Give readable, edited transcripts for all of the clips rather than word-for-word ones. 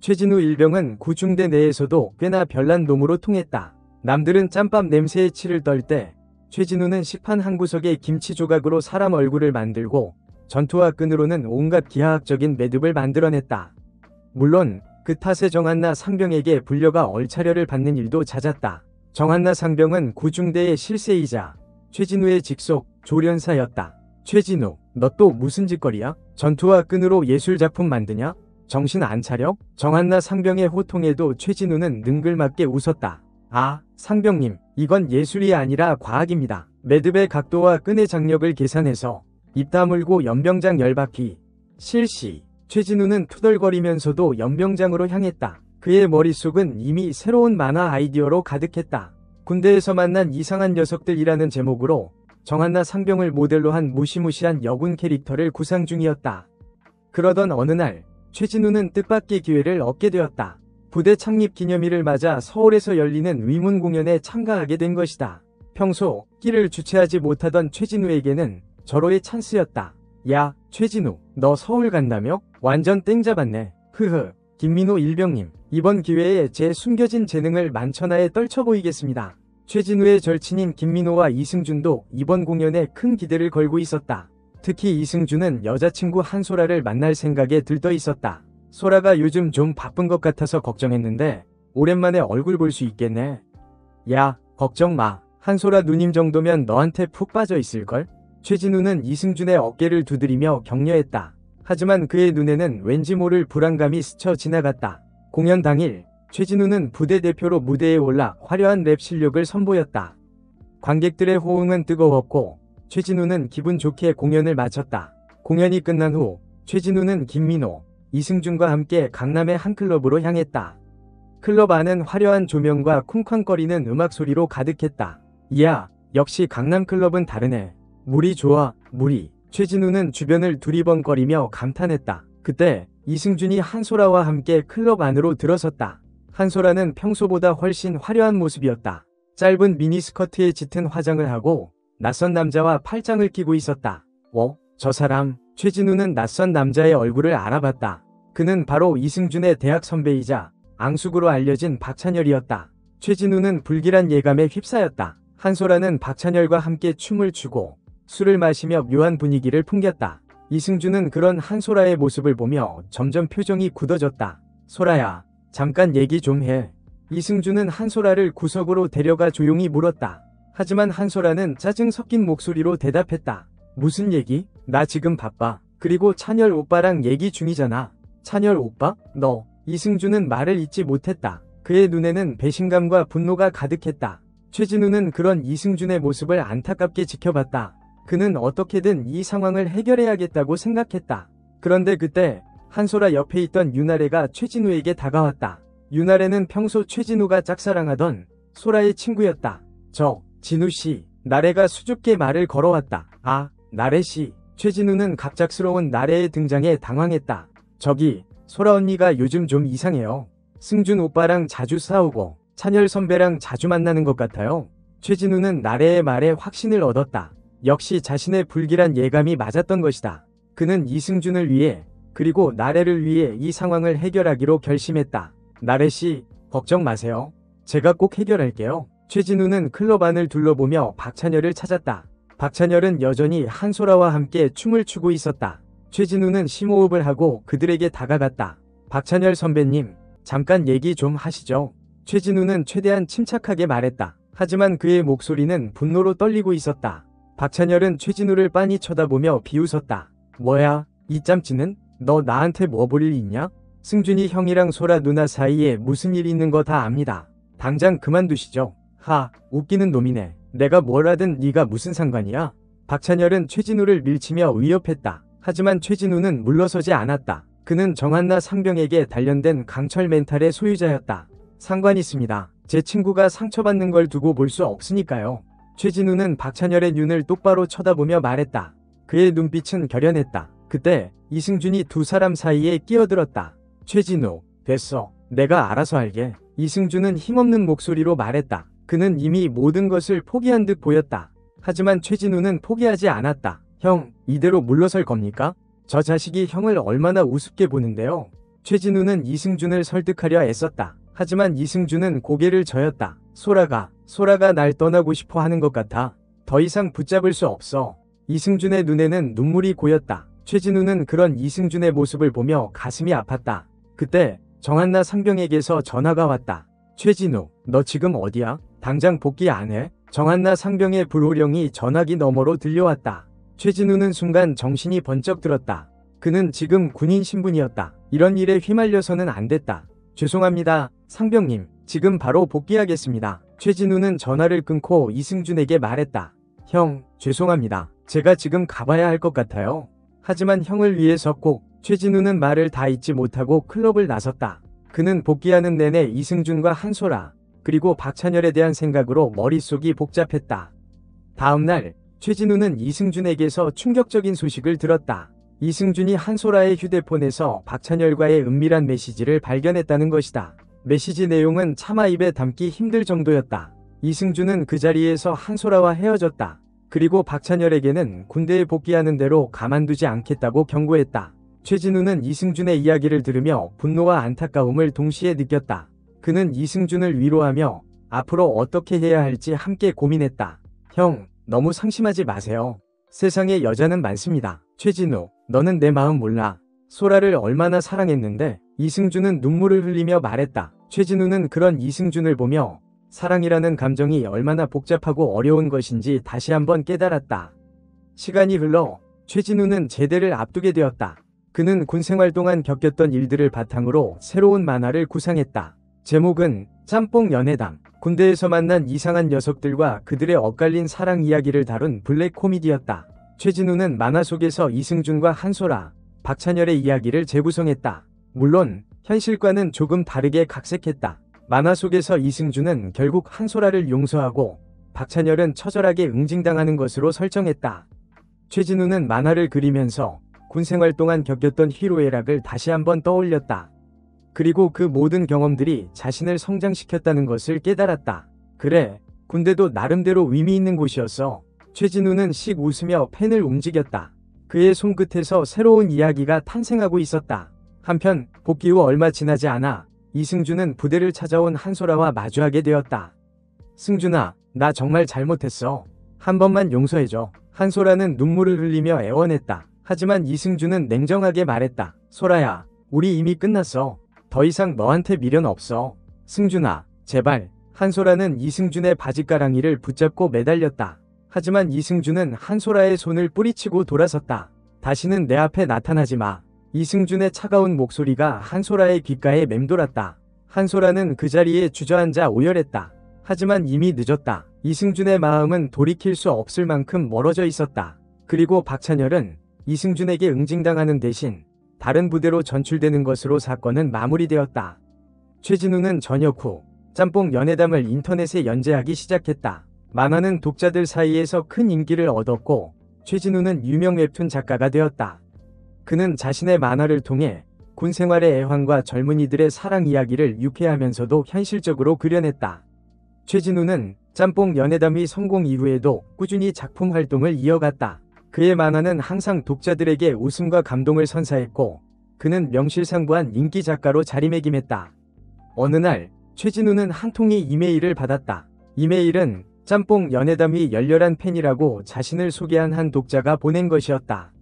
최진우 일병은 구중대 내에서도 꽤나 별난 놈으로 통했다. 남들은 짬밥 냄새에 치를 떨 때 최진우는 식판 한 구석에 김치 조각으로 사람 얼굴을 만들고 전투와 끈으로는 온갖 기하학적인 매듭을 만들어냈다. 물론 그 탓에 정한나 상병에게 불려가 얼차려를 받는 일도 잦았다. 정한나 상병은 구중대의 실세이자 최진우의 직속 조련사였다. 최진우, 너 또 무슨 짓거리야? 전투와 끈으로 예술작품 만드냐? 정신 안 차려? 정한나 상병의 호통에도 최진우는 능글맞게 웃었다. 아, 상병님, 이건 예술이 아니라 과학입니다. 매듭의 각도와 끈의 장력을 계산해서 입 다물고 연병장 10바퀴. 실시. 최진우는 투덜거리면서도 연병장으로 향했다. 그의 머릿속은 이미 새로운 만화 아이디어로 가득했다. 군대에서 만난 이상한 녀석들이라는 제목으로 정한나 상병을 모델로 한 무시무시한 여군 캐릭터를 구상 중이었다. 그러던 어느 날 최진우는 뜻밖의 기회를 얻게 되었다. 부대 창립 기념일을 맞아 서울에서 열리는 위문 공연에 참가하게 된 것이다. 평소 끼를 주체하지 못하던 최진우에게는 절호의 찬스였다. 야, 최진우, 너 서울 간다며? 완전 땡 잡았네. 흐흐. 김민호 일병님, 이번 기회에 제 숨겨진 재능을 만천하에 떨쳐 보이겠습니다. 최진우의 절친인 김민호와 이승준도 이번 공연에 큰 기대를 걸고 있었다. 특히 이승준은 여자친구 한소라를 만날 생각에 들떠 있었다. 소라가 요즘 좀 바쁜 것 같아서 걱정했는데 오랜만에 얼굴 볼 수 있겠네. 야, 걱정 마. 한소라 누님 정도면 너한테 푹 빠져 있을걸? 최진우는 이승준의 어깨를 두드리며 격려했다. 하지만 그의 눈에는 왠지 모를 불안감이 스쳐 지나갔다. 공연 당일 최진우는 부대 대표로 무대에 올라 화려한 랩 실력을 선보였다. 관객들의 호응은 뜨거웠고 최진우는 기분 좋게 공연을 마쳤다. 공연이 끝난 후 최진우는 김민호, 이승준과 함께 강남의 한 클럽으로 향했다. 클럽 안은 화려한 조명과 쿵쾅거리는 음악 소리로 가득했다. 이야, 역시 강남 클럽은 다르네. 물이 좋아, 물이. 최진우는 주변을 두리번거리며 감탄했다. 그때 이승준이 한소라와 함께 클럽 안으로 들어섰다. 한소라는 평소보다 훨씬 화려한 모습이었다. 짧은 미니스커트에 짙은 화장을 하고 낯선 남자와 팔짱을 끼고 있었다. 저 사람. 최진우는 낯선 남자의 얼굴을 알아봤다. 그는 바로 이승준의 대학 선배이자 앙숙으로 알려진 박찬열이었다. 최진우는 불길한 예감에 휩싸였다. 한소라는 박찬열과 함께 춤을 추고 술을 마시며 묘한 분위기를 풍겼다. 이승준은 그런 한소라의 모습을 보며 점점 표정이 굳어졌다. 소라야, 잠깐 얘기 좀 해. 이승준은 한소라를 구석으로 데려가 조용히 물었다. 하지만 한소라는 짜증 섞인 목소리로 대답했다. 무슨 얘기? 나 지금 바빠. 그리고 찬열 오빠랑 얘기 중이잖아. 찬열 오빠? 너. 이승준은 말을 잇지 못했다. 그의 눈에는 배신감과 분노가 가득했다. 최진우는 그런 이승준의 모습을 안타깝게 지켜봤다. 그는 어떻게든 이 상황을 해결해야겠다고 생각했다. 그런데 그때 한소라 옆에 있던 유나래가 최진우에게 다가왔다. 유나래는 평소 최진우가 짝사랑하던 소라의 친구였다. 진우씨. 나래가 수줍게 말을 걸어왔다. 아, 나래씨. 최진우는 갑작스러운 나래의 등장에 당황했다. 저기, 소라 언니가 요즘 좀 이상해요. 승준 오빠랑 자주 싸우고 찬열 선배랑 자주 만나는 것 같아요. 최진우는 나래의 말에 확신을 얻었다. 역시 자신의 불길한 예감이 맞았던 것이다. 그는 이승준을 위해 그리고 나래를 위해 이 상황을 해결하기로 결심했다. 나래씨, 걱정 마세요. 제가 꼭 해결할게요. 최진우는 클럽 안을 둘러보며 박찬열을 찾았다. 박찬열은 여전히 한소라와 함께 춤을 추고 있었다. 최진우는 심호흡을 하고 그들에게 다가갔다. 박찬열 선배님, 잠깐 얘기 좀 하시죠. 최진우는 최대한 침착하게 말했다. 하지만 그의 목소리는 분노로 떨리고 있었다. 박찬열은 최진우를 빤히 쳐다보며 비웃었다. 뭐야, 이 짬찌는? 너 나한테 뭐 볼 일 있냐? 승준이 형이랑 소라 누나 사이에 무슨 일 있는 거 다 압니다. 당장 그만두시죠. 웃기는 놈이네. 내가 뭘 하든 네가 무슨 상관이야? 박찬열은 최진우를 밀치며 위협했다. 하지만 최진우는 물러서지 않았다. 그는 정한나 상병에게 단련된 강철 멘탈의 소유자였다. 상관 있습니다. 제 친구가 상처받는 걸 두고 볼 수 없으니까요. 최진우는 박찬열의 눈을 똑바로 쳐다보며 말했다. 그의 눈빛은 결연했다. 그때 이승준이 두 사람 사이에 끼어들었다. 최진우, 됐어. 내가 알아서 할게. 이승준은 힘없는 목소리로 말했다. 그는 이미 모든 것을 포기한 듯 보였다. 하지만 최진우는 포기하지 않았다. 형, 이대로 물러설 겁니까? 저 자식이 형을 얼마나 우습게 보는데요. 최진우는 이승준을 설득하려 애썼다. 하지만 이승준은 고개를 저었다. 소라가 날 떠나고 싶어 하는 것 같아. 더 이상 붙잡을 수 없어. 이승준의 눈에는 눈물이 고였다. 최진우는 그런 이승준의 모습을 보며 가슴이 아팠다. 그때 정한나 상병에게서 전화가 왔다. 최진우, 너 지금 어디야? 당장 복귀 안 해? 정한나 상병의 불호령이 전화기 너머로 들려왔다. 최진우는 순간 정신이 번쩍 들었다. 그는 지금 군인 신분이었다. 이런 일에 휘말려서는 안 됐다. 죄송합니다, 상병님. 지금 바로 복귀하겠습니다. 최진우는 전화를 끊고 이승준에게 말했다. 형, 죄송합니다. 제가 지금 가봐야 할 것 같아요. 하지만 형을 위해서 꼭. 최진우는 말을 다 잊지 못하고 클럽을 나섰다. 그는 복귀하는 내내 이승준과 한소라, 그리고 박찬열에 대한 생각으로 머릿속이 복잡했다. 다음날 최진우는 이승준에게서 충격적인 소식을 들었다. 이승준이 한소라의 휴대폰에서 박찬열과의 은밀한 메시지를 발견했다는 것이다. 메시지 내용은 차마 입에 담기 힘들 정도였다. 이승준은 그 자리에서 한소라와 헤어졌다. 그리고 박찬열에게는 군대에 복귀하는 대로 가만두지 않겠다고 경고했다. 최진우는 이승준의 이야기를 들으며 분노와 안타까움을 동시에 느꼈다. 그는 이승준을 위로하며 앞으로 어떻게 해야 할지 함께 고민했다. 형, 너무 상심하지 마세요. 세상에 여자는 많습니다. 최진우, 너는 내 마음 몰라. 소라를 얼마나 사랑했는데. 이승준은 눈물을 흘리며 말했다. 최진우는 그런 이승준을 보며 사랑이라는 감정이 얼마나 복잡하고 어려운 것인지 다시 한번 깨달았다. 시간이 흘러 최진우는 제대를 앞두게 되었다. 그는 군생활 동안 겪었던 일들을 바탕으로 새로운 만화를 구상했다. 제목은 짬뽕 연애담. 군대에서 만난 이상한 녀석들과 그들의 엇갈린 사랑 이야기를 다룬 블랙 코미디였다. 최진우는 만화 속에서 이승준과 한소라, 박찬열의 이야기를 재구성했다. 물론 현실과는 조금 다르게 각색했다. 만화 속에서 이승준은 결국 한소라를 용서하고 박찬열은 처절하게 응징당하는 것으로 설정했다. 최진우는 만화를 그리면서 군생활 동안 겪었던 희로애락을 다시 한번 떠올렸다. 그리고 그 모든 경험들이 자신을 성장시켰다는 것을 깨달았다. 그래, 군대도 나름대로 의미 있는 곳이었어. 최진우는 씩 웃으며 펜을 움직였다. 그의 손끝에서 새로운 이야기가 탄생하고 있었다. 한편 복귀 후 얼마 지나지 않아 이승준은 부대를 찾아온 한소라와 마주하게 되었다. 승준아, 나 정말 잘못했어. 한 번만 용서해줘. 한소라는 눈물을 흘리며 애원했다. 하지만 이승준은 냉정하게 말했다. 소라야, 우리 이미 끝났어. 더 이상 너한테 미련 없어. 승준아, 제발. 한소라는 이승준의 바지가랑이를 붙잡고 매달렸다. 하지만 이승준은 한소라의 손을 뿌리치고 돌아섰다. 다시는 내 앞에 나타나지 마. 이승준의 차가운 목소리가 한소라의 귓가에 맴돌았다. 한소라는 그 자리에 주저앉아 오열했다. 하지만 이미 늦었다. 이승준의 마음은 돌이킬 수 없을 만큼 멀어져 있었다. 그리고 박찬열은 이승준에게 응징당하는 대신 다른 부대로 전출되는 것으로 사건은 마무리되었다. 최진우는 저녁 후 짬뽕 연애담을 인터넷에 연재하기 시작했다. 만화는 독자들 사이에서 큰 인기를 얻었고 최진우는 유명 웹툰 작가가 되었다. 그는 자신의 만화를 통해 군 생활의 애환과 젊은이들의 사랑 이야기를 유쾌하면서도 현실적으로 그려냈다. 최진우는 짬뽕 연애담이 성공 이후에도 꾸준히 작품 활동을 이어갔다. 그의 만화는 항상 독자들에게 웃음과 감동을 선사했고 그는 명실상부한 인기 작가로 자리매김했다. 어느 날 최진우는 한 통의 이메일을 받았다. 이메일은 짬뽕 연애담이 열렬한 팬이라고 자신을 소개한 한 독자가 보낸 것이었다.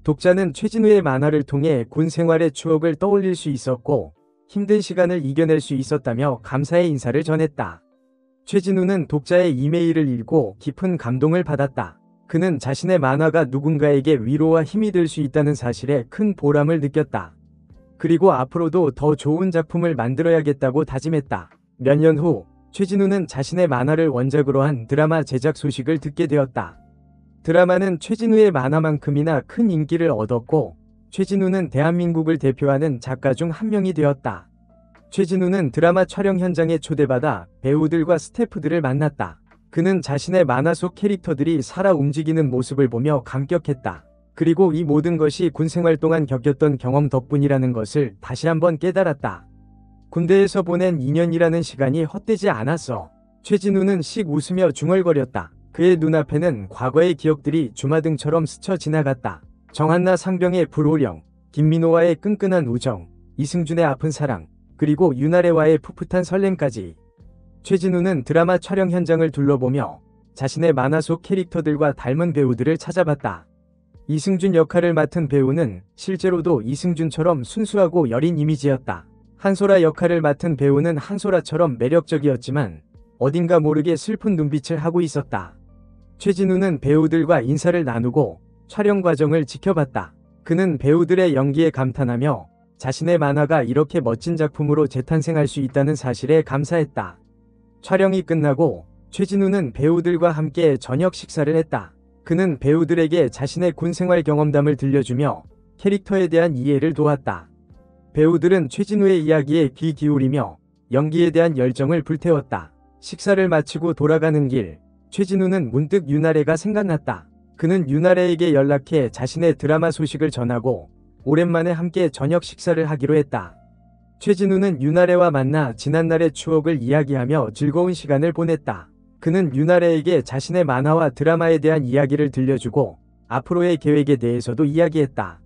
독자는 최진우의 만화를 통해 군 생활의 추억을 떠올릴 수 있었고 힘든 시간을 이겨낼 수 있었다며 감사의 인사를 전했다. 최진우는 독자의 이메일을 읽고 깊은 감동을 받았다. 그는 자신의 만화가 누군가에게 위로와 힘이 될 수 있다는 사실에 큰 보람을 느꼈다. 그리고 앞으로도 더 좋은 작품을 만들어야겠다고 다짐했다. 몇 년 후 최진우는 자신의 만화를 원작으로 한 드라마 제작 소식을 듣게 되었다. 드라마는 최진우의 만화만큼이나 큰 인기를 얻었고 최진우는 대한민국을 대표하는 작가 중 한 명이 되었다. 최진우는 드라마 촬영 현장에 초대받아 배우들과 스태프들을 만났다. 그는 자신의 만화 속 캐릭터들이 살아 움직이는 모습을 보며 감격했다. 그리고 이 모든 것이 군생활 동안 겪었던 경험 덕분이라는 것을 다시 한번 깨달았다. 군대에서 보낸 2년이라는 시간이 헛되지 않았어. 최진우는 씩 웃으며 중얼거렸다. 그의 눈앞에는 과거의 기억들이 주마등처럼 스쳐 지나갔다. 정한나 상병의 불호령, 김민호와의 끈끈한 우정, 이승준의 아픈 사랑, 그리고 윤아래와의 풋풋한 설렘까지. 최진우는 드라마 촬영 현장을 둘러보며 자신의 만화 속 캐릭터들과 닮은 배우들을 찾아봤다. 이승준 역할을 맡은 배우는 실제로도 이승준처럼 순수하고 여린 이미지였다. 한소라 역할을 맡은 배우는 한소라처럼 매력적이었지만 어딘가 모르게 슬픈 눈빛을 하고 있었다. 최진우는 배우들과 인사를 나누고 촬영 과정을 지켜봤다. 그는 배우들의 연기에 감탄하며 자신의 만화가 이렇게 멋진 작품으로 재탄생할 수 있다는 사실에 감사했다. 촬영이 끝나고 최진우는 배우들과 함께 저녁 식사를 했다. 그는 배우들에게 자신의 군 생활 경험담을 들려주며 캐릭터에 대한 이해를 도왔다. 배우들은 최진우의 이야기에 귀 기울이며 연기에 대한 열정을 불태웠다. 식사를 마치고 돌아가는 길, 최진우는 문득 윤아래가 생각났다. 그는 윤아래에게 연락해 자신의 드라마 소식을 전하고 오랜만에 함께 저녁 식사를 하기로 했다. 최진우는 윤아래와 만나 지난날의 추억을 이야기하며 즐거운 시간을 보냈다. 그는 윤아래에게 자신의 만화와 드라마에 대한 이야기를 들려주고 앞으로의 계획에 대해서도 이야기했다.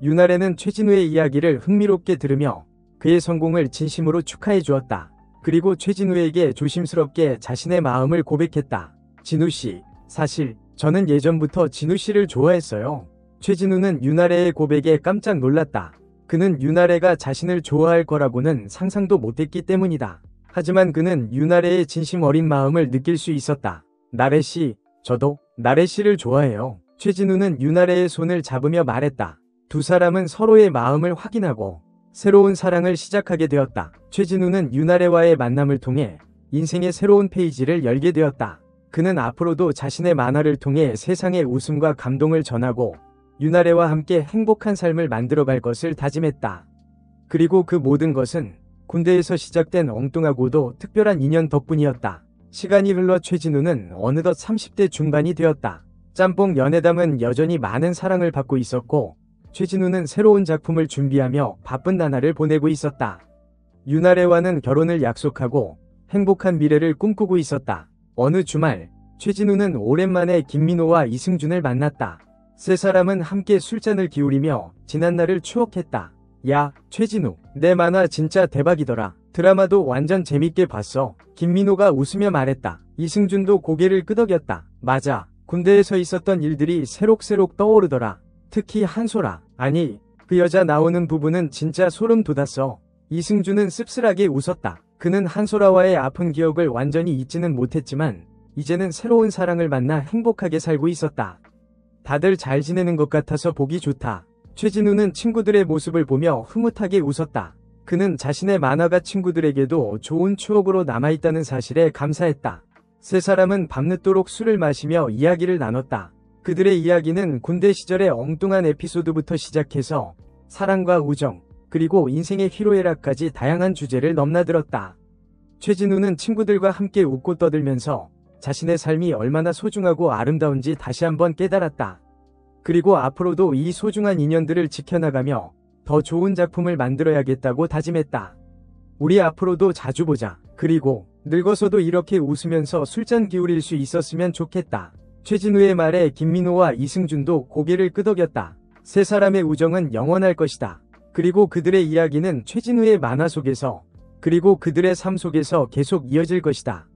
윤아래는 최진우의 이야기를 흥미롭게 들으며 그의 성공을 진심으로 축하해 주었다. 그리고 최진우에게 조심스럽게 자신의 마음을 고백했다. 진우씨, 사실 저는 예전부터 진우씨를 좋아했어요. 최진우는 윤아래의 고백에 깜짝 놀랐다. 그는 윤아래가 자신을 좋아할 거라고는 상상도 못했기 때문이다. 하지만 그는 윤아래의 진심 어린 마음을 느낄 수 있었다. 나래씨, 저도 나래씨를 좋아해요. 최진우는 윤아래의 손을 잡으며 말했다. 두 사람은 서로의 마음을 확인하고 새로운 사랑을 시작하게 되었다. 최진우는 윤아래와의 만남을 통해 인생의 새로운 페이지를 열게 되었다. 그는 앞으로도 자신의 만화를 통해 세상에 웃음과 감동을 전하고 윤아래와 함께 행복한 삶을 만들어갈 것을 다짐했다. 그리고 그 모든 것은 군대에서 시작된 엉뚱하고도 특별한 인연 덕분이었다. 시간이 흘러 최진우는 어느덧 30대 중반이 되었다. 짬뽕 연애담은 여전히 많은 사랑을 받고 있었고 최진우는 새로운 작품을 준비하며 바쁜 나날을 보내고 있었다. 윤아래와는 결혼을 약속하고 행복한 미래를 꿈꾸고 있었다. 어느 주말, 최진우는 오랜만에 김민호와 이승준을 만났다. 세 사람은 함께 술잔을 기울이며 지난날을 추억했다. 야, 최진우, 내 만화 진짜 대박이더라. 드라마도 완전 재밌게 봤어. 김민호가 웃으며 말했다. 이승준도 고개를 끄덕였다. 맞아. 군대에서 있었던 일들이 새록새록 떠오르더라. 특히 한소라. 아니, 그 여자 나오는 부분은 진짜 소름 돋았어. 이승준은 씁쓸하게 웃었다. 그는 한소라와의 아픈 기억을 완전히 잊지는 못했지만 이제는 새로운 사랑을 만나 행복하게 살고 있었다. 다들 잘 지내는 것 같아서 보기 좋다. 최진우는 친구들의 모습을 보며 흐뭇하게 웃었다. 그는 자신의 만화가 친구들에게도 좋은 추억으로 남아있다는 사실에 감사했다. 세 사람은 밤늦도록 술을 마시며 이야기를 나눴다. 그들의 이야기는 군대 시절의 엉뚱한 에피소드부터 시작해서 사랑과 우정, 그리고 인생의 희로애락까지 다양한 주제를 넘나들었다. 최진우는 친구들과 함께 웃고 떠들면서 자신의 삶이 얼마나 소중하고 아름다운지 다시 한번 깨달았다. 그리고 앞으로도 이 소중한 인연들을 지켜나가며 더 좋은 작품을 만들어야겠다고 다짐했다. 우리 앞으로도 자주 보자. 그리고 늙어서도 이렇게 웃으면서 술잔 기울일 수 있었으면 좋겠다. 최진우의 말에 김민호와 이승준도 고개를 끄덕였다. 세 사람의 우정은 영원할 것이다. 그리고 그들의 이야기는 최진우의 만화 속에서 그리고 그들의 삶 속에서 계속 이어질 것이다.